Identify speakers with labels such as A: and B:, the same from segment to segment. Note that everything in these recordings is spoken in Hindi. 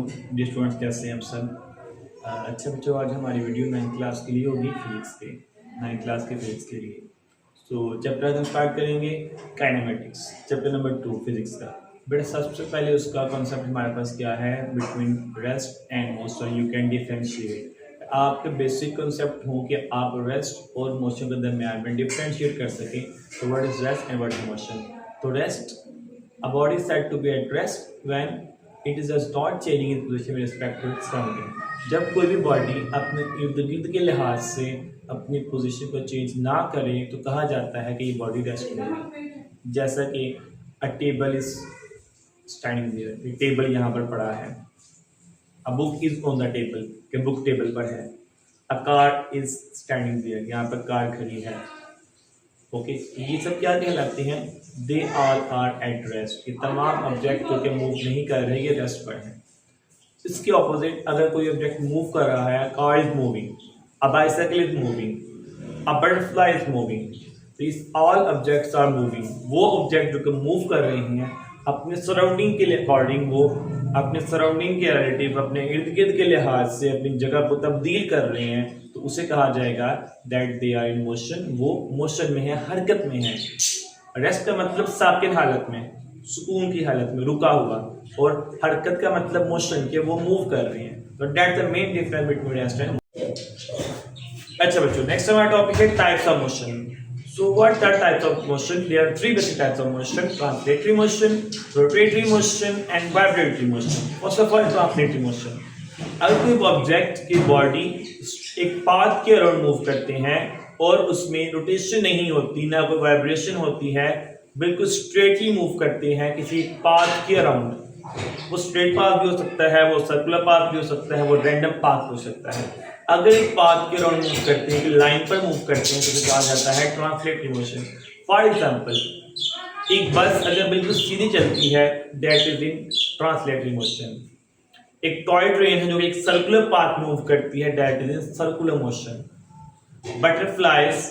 A: डियर स्टूडेंट्स, कैसे हैं आप सब। अच्छा बच्चों, आज हमारी वीडियो 9th क्लास के लिए होगी, फिजिक्स के 9th क्लास के फिजिक्स के लिए। तो चैप्टर हम स्टार्ट करेंगे काइनेमेटिक्स, चैप्टर नंबर 2 फिजिक्स का। बेटा सबसे पहले उसका कॉन्सेप्ट हमारे पास क्या है, between rest and motion you can differentiate. आपके बेसिक कॉन्सेप्ट हो कि आप रेस्ट और मोशन के दरमियान में डिफरेंशिएट कर सकें। तो what is rest and what is motion. तो rest, a body is said to be at rest when it is just not changing its position with respect to its surrounding। जब कोई भी बॉडी अपने इर्द गिर्द के लिहाज से अपनी पोजीशन को चेंज ना करे तो कहा जाता है कि ये बॉडी रेस्ट में है। जैसा कि a table is standing there, table यहाँ पर पड़ा है। A book is on the table, के बुक टेबल पर है। A car is standing there, यहाँ पर कार खड़ी है। ओके ये सब क्या कहलाते हैं, they all are at rest. ये तमाम ऑब्जेक्ट जो कि मूव नहीं कर रहे, ये रेस्ट पर हैं। इसके ऑपोजिट अगर कोई ऑब्जेक्ट मूव कर रहा है, car is moving, a bicycle is moving, a butterfly is moving, this all objects are moving. वो ऑब्जेक्ट जो कि मूव कर रहे हैं अपने सराउंडिंग के अकॉर्डिंग, वो अपने सराउंडिंग के रिलेटिव, अपने इर्द गिर्द के लिहाज से अपनी जगह को तब्दील कर रहे हैं, तो उसे कहा जाएगा that they are in motion. वो मोशन में है, हरकत में है। रेस्ट का मतलब साकिन हालत में, सुकून की हालत में, रुका हुआ, और हरकत का मतलब मोशन के वो मूव कर रहे हैं। तो that the main difference between rest and. अच्छा बच्चों, नेक्स्ट हमारा टॉपिक है types of motion. So what are types of motion? There are three basic types of motion: translatory motion, rotatory motion, and vibratory motion. First of all, translatory motion. अगर कोई ऑब्जेक्ट की बॉडी एक पाथ के अराउंड मूव करते हैं और उसमें रोटेशन नहीं होती, ना कोई वाइब्रेशन होती है, बिल्कुल स्ट्रेटली मूव करते हैं किसी पाथ के अराउंड। वो स्ट्रेट पाथ भी हो सकता है, वो सर्कुलर पाथ भी हो सकता है, वो रैंडम पाथ हो सकता है। अगर एक पाथ के अराउंड मूव करते हैं, लाइन पर मूव करते हैं, तो उसे कहा जाता है ट्रांसलेटरी मोशन। फॉर एग्जांपल, एक बस अगर बिल्कुल सीधी चलती है, that is in translatory motion. एक टॉय ट्रेन है जो एक सर्कुलर पाथ मूव करती है, that is in circular motion. Butterflies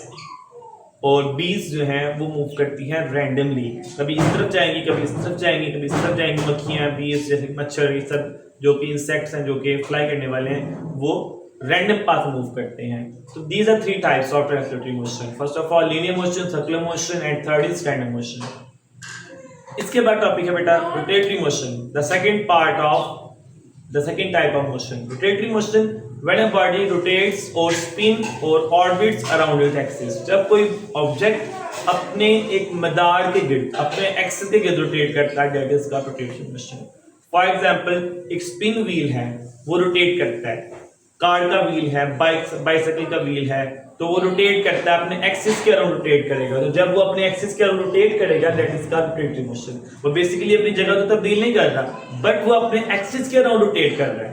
A: और बीज जो हैं वो मूव करती हैं रैंडमली, कभी इस तरफ जाएंगी, कभी इस तरफ जाएंगी, कभी इस तरफ जाएंगी। मक्खियां, बीज जैसे मच्छर, ये सब जो कि इंसेक्ट्स हैं, जो कि फ्लाई करने वाले हैं, वो रैंडम पाथ मूव करते हैं। तो these are three types of translatory motion. First of all linear motion, circular motion, and third is random motion. इसके बाद टॉपिक है बेटा rotatory motion, the second part of the second type of motion. Rotatory motion, when a body rotates or spin or orbits around its axis। जब कोई ऑब्जेक्ट अपने एक मदार के गिर्द, अपने एक्सिस के गिर्द रोटेट करता है, that is called rotatory motion. For example, एक स्पिन व्हील है, वो रोटेट करता है। कार का व्हील है, बाइसाइकिल का व्हील है, तो वो रोटेट करता है, अपने एक्सिस के अराउंड रोटेट करेगा। तो जब वो अपने एक्सिस के अराउंड रोटेट करेगा, that is called rotatory motion. वो बेसिकली अपनी जगह को तब्दील नहीं कर रहा, बट वो अपने एक्सिस के अराउंड रोटेट कर रहा है।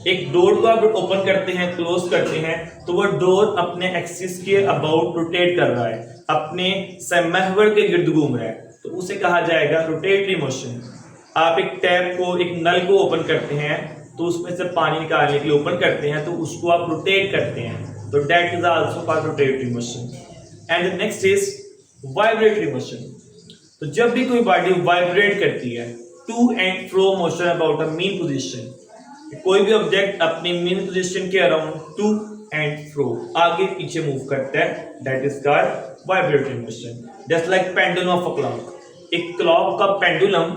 A: एक डोर को आप ओपन करते हैं, क्लोज करते हैं, तो वो डोर अपने एक्सिस के अबाउट रोटेट कर रहा है, अपने महवर के गिर्द घूम रहा है, तो उसे कहा जाएगा रोटेटरी मोशन। आप एक टैप को, एक नल को ओपन करते हैं, तो उसमें से पानी निकालने के लिए ओपन करते हैं, तो उसको आप रोटेट करते हैं, तो that is also called rotatory motion. And the next is vibratory motion. तो जब भी कोई बॉडी वाइब्रेट करती है, to and fro motion about a mean position, कोई भी ऑब्जेक्ट अपनी मीन पोजीशन के अराउंड टू एंड फ्रो, आगे पीछे मूव करता है, that is called vibratory motion. Just like pendulum of a clock. एक क्लॉक का पेंडुलम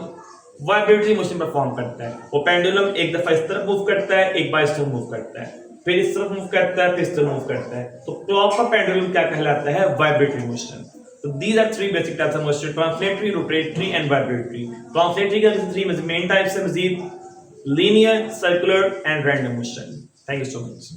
A: वाइब्रेटरी मोशन परफॉर्म करता है। वो पेंडुलम एक दफा इस तरफ मूव करता है, एक बार इस तरफ मूव करता है, फिर इस तरफ मूव करता है, फिर इस तरफ मूव करता है। तो क्लॉक का पेंडुलम क्या कहलाता है, वाइब्रेटरी मोशन। तो these are three basic types of motion: translatory, rotatory and vibratory. Translatory का थ्री मेन टाइप्स है: linear, circular and random motion. Thank you so much.